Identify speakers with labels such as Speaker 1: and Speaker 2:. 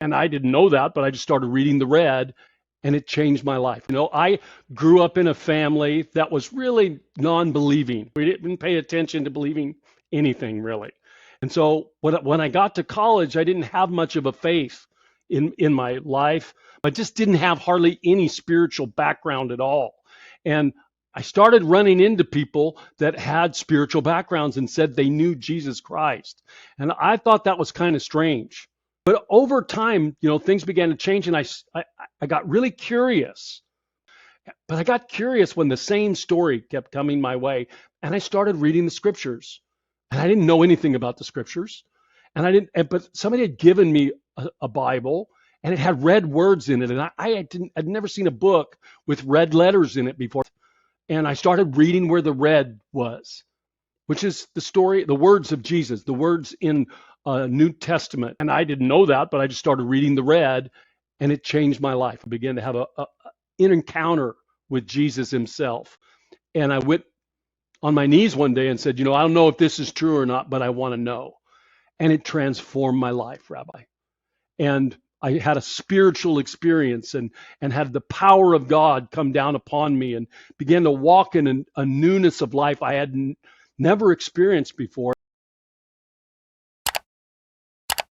Speaker 1: And I didn't know that, but I just started reading the Red, and it changed my life. I grew up in a family that was really non-believing. We didn't pay attention to believing anything really. And so when I got to college, I didn't have much of a faith in my life. I just didn't have hardly any spiritual background at all. And I started running into people that had spiritual backgrounds and said they knew Jesus Christ. And I thought that was kind of strange. But over time, things began to change, and I got really curious. But I got curious when the same story kept coming my way, and I started reading the scriptures. And I didn't know anything about the scriptures, and I didn't. But somebody had given me a Bible, and it had red words in it, and I'd never seen a book with red letters in it before. And I started reading where the red was, which is the story, the words of Jesus, the words in New Testament. And I didn't know that, but I just started reading the Red, and it changed my life. I began to have an encounter with Jesus himself. And I went on my knees one day and said, I don't know if this is true or not, but I want to know. And it transformed my life, Rabbi. And I had a spiritual experience and had the power of God come down upon me and began to walk in a newness of life I had never experienced before.